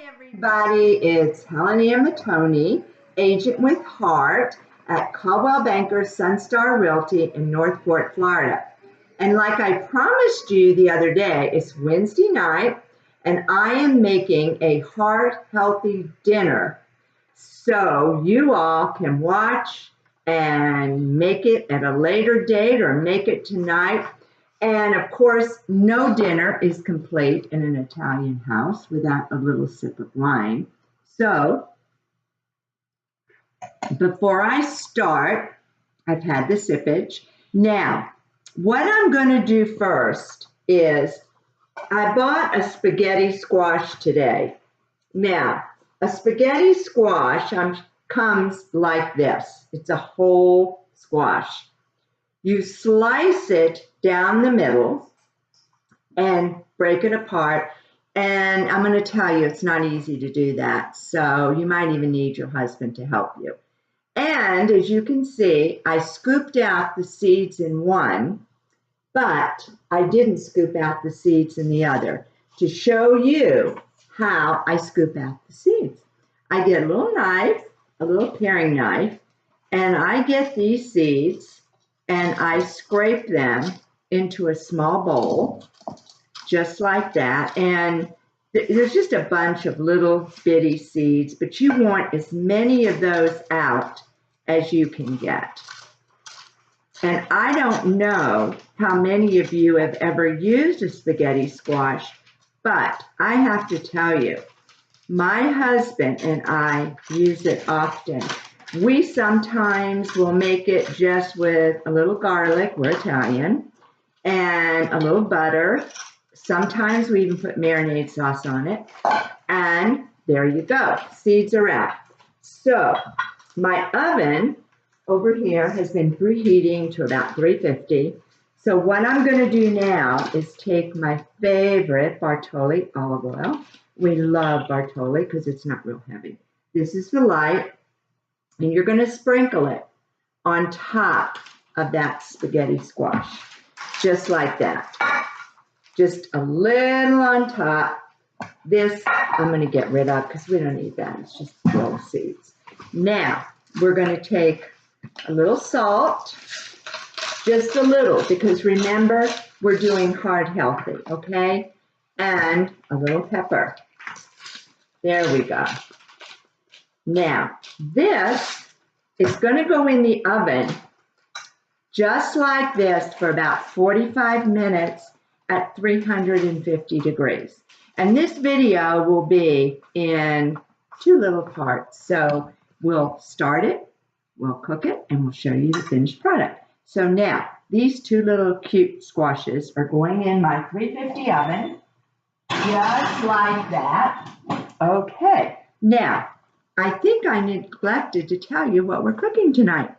Everybody, it's Helen Ann Matoni, agent with Heart at Coldwell Banker Sunstar Realty in Northport, Florida. And like I promised you the other day, it's Wednesday night and I am making a heart healthy dinner so you all can watch and make it at a later date or make it tonight. And of course, no dinner is complete in an Italian house without a little sip of wine. So before I start, I've had the sippage. Now, what I'm going to do first is I bought a spaghetti squash today. Now, a spaghetti squash comes like this. It's a whole squash. You slice it down the middle and break it apart. And I'm going to tell you, it's not easy to do that. So you might even need your husband to help you. And as you can see, I scooped out the seeds in one, but I didn't scoop out the seeds in the other to show you how I scoop out the seeds. I get a little knife, a little paring knife, and I get these seeds and I scrape them into a small bowl, just like that. And there's just a bunch of little bitty seeds, but you want as many of those out as you can get. And I don't know how many of you have ever used a spaghetti squash, but I have to tell you, my husband and I use it often. We sometimes will make it just with a little garlic, we're Italian, and a little butter. Sometimes we even put marinade sauce on it. And there you go, seeds are out. So my oven over here has been preheating to about 350. So what I'm going to do now is take my favorite Bartoli olive oil. We love Bartoli because it's not real heavy. This is the light. And you're going to sprinkle it on top of that spaghetti squash, just like that. Just a little on top. This I'm going to get rid of because we don't need that. It's just little seeds. Now, we're going to take a little salt, just a little, because remember, we're doing heart healthy, okay? And a little pepper. There we go. Now, this is going to go in the oven just like this for about 45 minutes at 350 degrees. And this video will be in two little parts. So we'll start it, we'll cook it, and we'll show you the finished product. So now, these two little cute squashes are going in my 350 oven, just like that. Okay, now, I think I neglected to tell you what we're cooking tonight.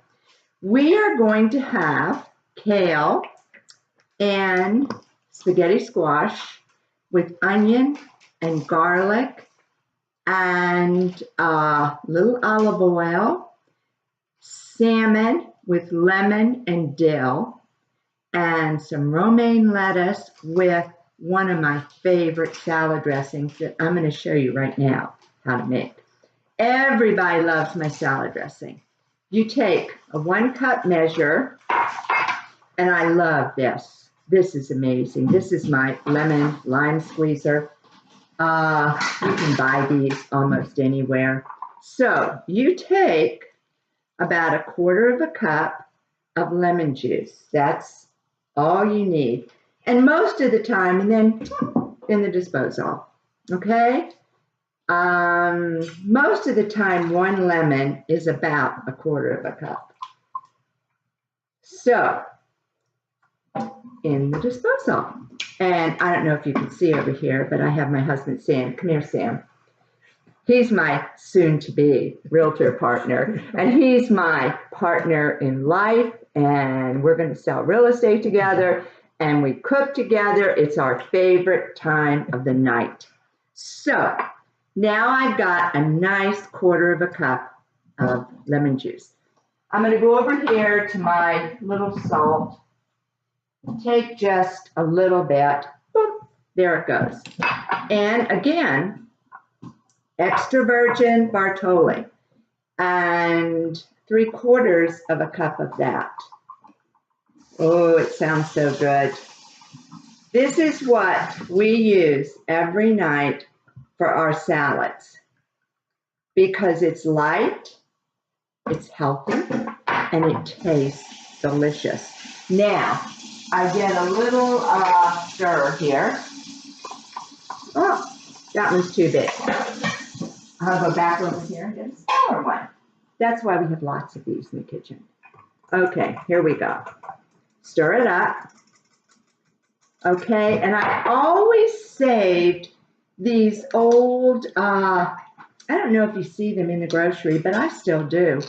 We are going to have kale and spaghetti squash with onion and garlic and a little olive oil, salmon with lemon and dill, and some romaine lettuce with one of my favorite salad dressings that I'm going to show you right now how to make. Everybody loves my salad dressing. You take a 1 cup measure, and I love this. This is amazing. This is my lemon lime squeezer. You can buy these almost anywhere. So you take about 1/4 cup of lemon juice. That's all you need. And most of the time, and then in the disposal, okay? Most of the time, 1 lemon is about 1/4 cup. So, in the disposal. And I don't know if you can see over here, but I have my husband, Sam. Come here, Sam. He's my soon-to-be realtor partner, and he's my partner in life, and we're going to sell real estate together, and we cook together. It's our favorite time of the night. So, now I've got a nice 1/4 cup of lemon juice. I'm going to go over here to my little salt. Take just a little bit. Boop, there it goes. And again, extra virgin Bartoli, and 3/4 of a cup of that. Oh, it sounds so good. This is what we use every night for our salads because it's light, it's healthy, and it tastes delicious. Now, I get a little stir here. Oh, that one's too big. I'll go back over here and get a smaller one. That's why we have lots of these in the kitchen. Okay, here we go. Stir it up. Okay, and I always saved these old, I don't know if you see them in the grocery, but I still do.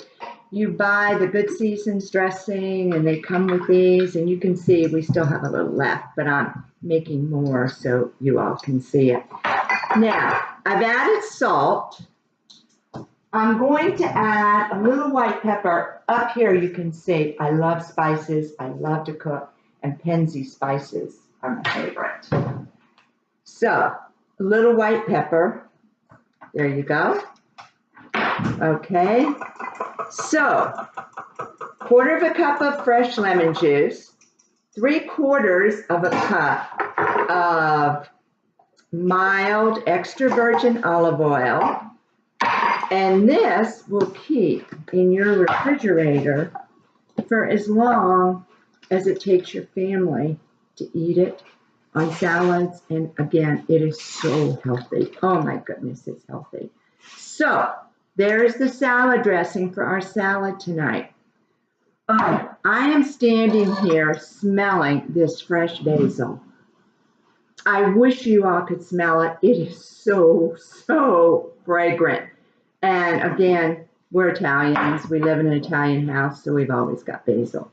You buy the Good Seasons dressing and they come with these, and you can see we still have a little left, but I'm making more so you all can see it. Now, I've added salt. I'm going to add a little white pepper. Up here you can see I love spices, I love to cook, and Penzeys spices are my favorite. So, a little white pepper. There you go. Okay. So, 1/4 cup of fresh lemon juice, 3/4 of a cup of mild extra virgin olive oil, and this will keep in your refrigerator for as long as it takes your family to eat it on salads. And again, it is so healthy. Oh my goodness, it's healthy. So there's the salad dressing for our salad tonight. Oh, I am standing here smelling this fresh basil. I wish you all could smell it. It is so, so fragrant. And again, we're Italians. We live in an Italian house, so we've always got basil.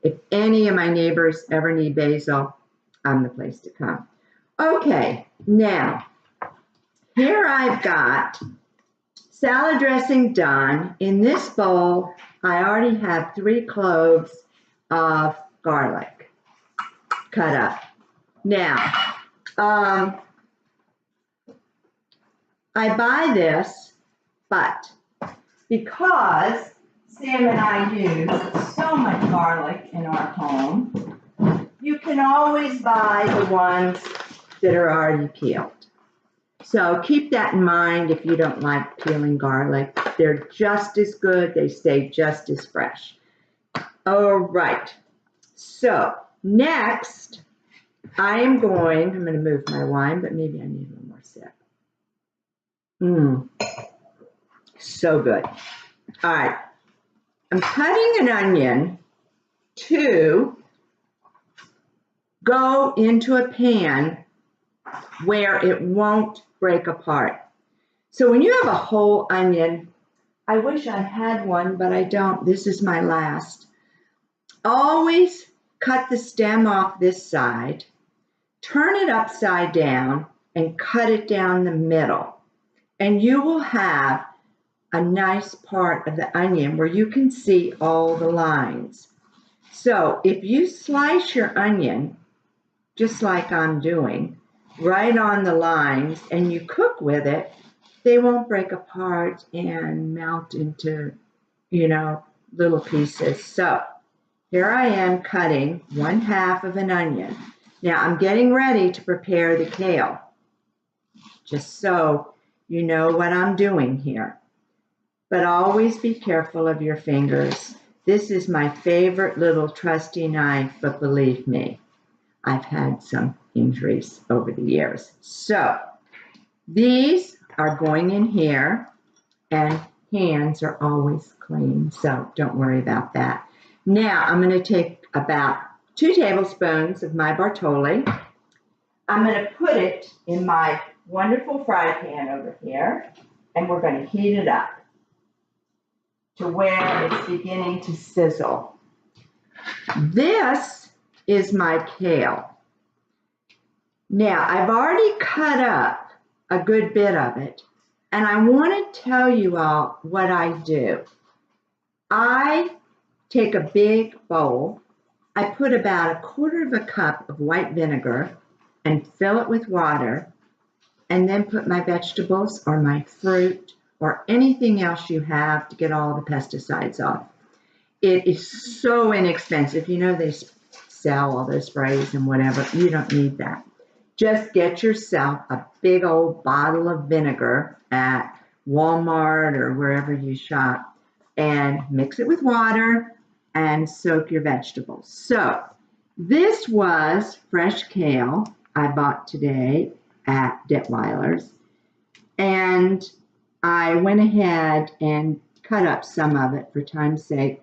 If any of my neighbors ever need basil, I'm the place to come. Okay, now, here I've got salad dressing done. In this bowl, I already have 3 cloves of garlic cut up. Now, I buy this, but because Sam and I use so much garlic in our home, you can always buy the ones that are already peeled. So keep that in mind if you don't like peeling garlic. They're just as good. They stay just as fresh. All right. So next, I'm going to move my wine, but maybe I need a little more sip. So good. All right. I'm cutting an onion to go into a pan where it won't break apart. So when you have a whole onion, I wish I had one, but I don't. This is my last. Always cut the stem off this side, turn it upside down, and cut it down the middle. And you will have a nice part of the onion where you can see all the lines. So if you slice your onion, just like I'm doing, right on the lines, and you cook with it, they won't break apart and melt into, little pieces. So here I am cutting 1/2 of an onion. Now I'm getting ready to prepare the kale, just so you know what I'm doing here. But always be careful of your fingers. This is my favorite little trusty knife, but believe me, I've had some injuries over the years. So these are going in here, and hands are always clean, so don't worry about that. Now I'm going to take about 2 tablespoons of my Bartoli. I'm going to put it in my wonderful fry pan over here, and we're going to heat it up to where it's beginning to sizzle. This is my kale. Now, I've already cut up a good bit of it, and I want to tell you all what I do. I take a big bowl, I put about 1/4 of a cup of white vinegar and fill it with water, and then put my vegetables or my fruit or anything else you have to get all the pesticides off. It is so inexpensive. You know, they sell all those sprays and whatever. You don't need that. Just get yourself a big old bottle of vinegar at Walmart or wherever you shop and mix it with water and soak your vegetables. So this was fresh kale I bought today at Detweiler's, and I went ahead and cut up some of it for time's sake.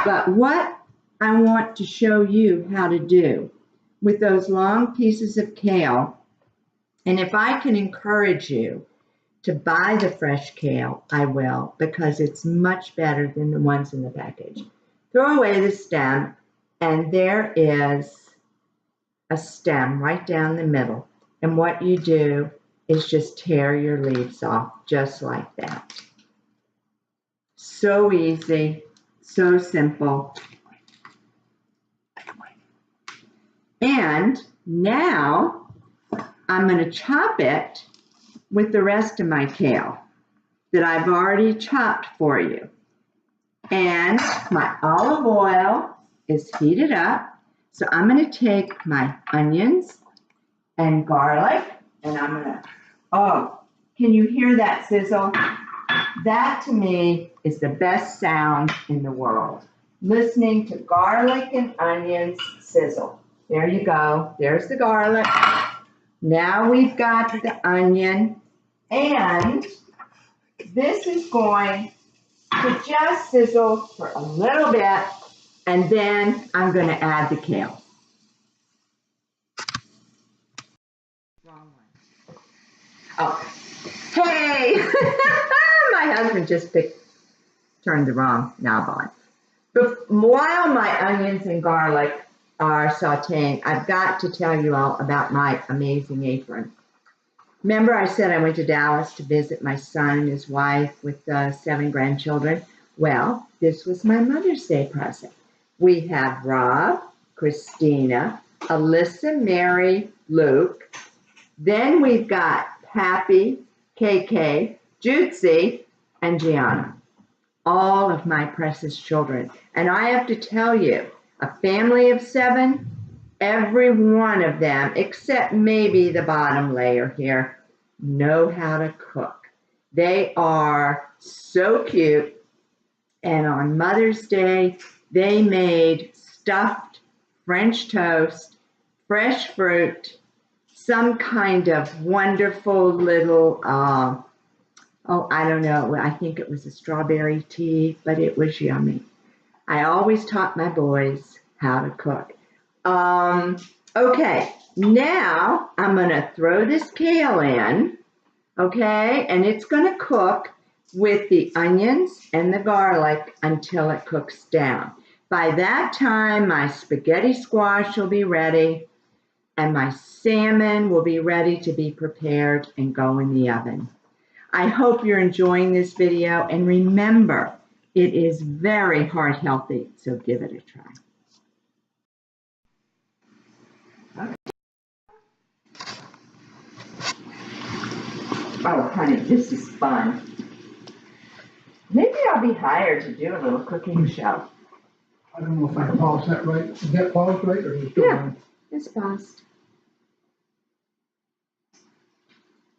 But what I want to show you how to do with those long pieces of kale, and if I can encourage you to buy the fresh kale, I will, because it's much better than the ones in the package. Throw away the stem, and there is a stem right down the middle. And what you do is just tear your leaves off, just like that. So easy, so simple. And now I'm going to chop it with the rest of my kale that I've already chopped for you. And my olive oil is heated up. So I'm going to take my onions and garlic, and I'm going to, oh, can you hear that sizzle? That to me is the best sound in the world. Listening to garlic and onions sizzle. There you go. There's the garlic. Now we've got the onion, and this is going to just sizzle for a little bit, and then I'm going to add the kale. Wrong one. Oh, hey! My husband just turned the wrong knob on. But while my onions and garlic are sauteing, I've got to tell you all about my amazing apron. Remember I said I went to Dallas to visit my son and his wife with 7 grandchildren? Well, this was my Mother's Day present. We have Rob, Christina, Alyssa, Mary, Luke. Then we've got Pappy, KK, Jutsi, and Gianna. All of my precious children. And I have to tell you, a family of 7, every one of them, except maybe the bottom layer here, know how to cook. They are so cute. And on Mother's Day, they made stuffed French toast, fresh fruit, some kind of wonderful little, oh, I don't know, I think it was a strawberry tea, but it was yummy. I always taught my boys how to cook. Okay, now I'm going to throw this kale in, okay, and it's going to cook with the onions and the garlic until it cooks down. By that time, my spaghetti squash will be ready, and my salmon will be ready to be prepared and go in the oven. I hope you're enjoying this video, and remember, it is very heart healthy, so give it a try. Okay. Oh, honey, this is fun. Maybe I'll be hired to do a little cooking show. I don't know if I can pause that right. Is that paused right, or is it still on? It's paused.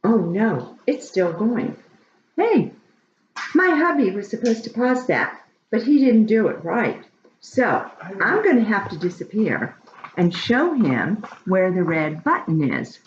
Oh no, it's still going. Hey, my hubby was supposed to pause that, but he didn't do it right. So I'm going to have to disappear and show him where the red button is.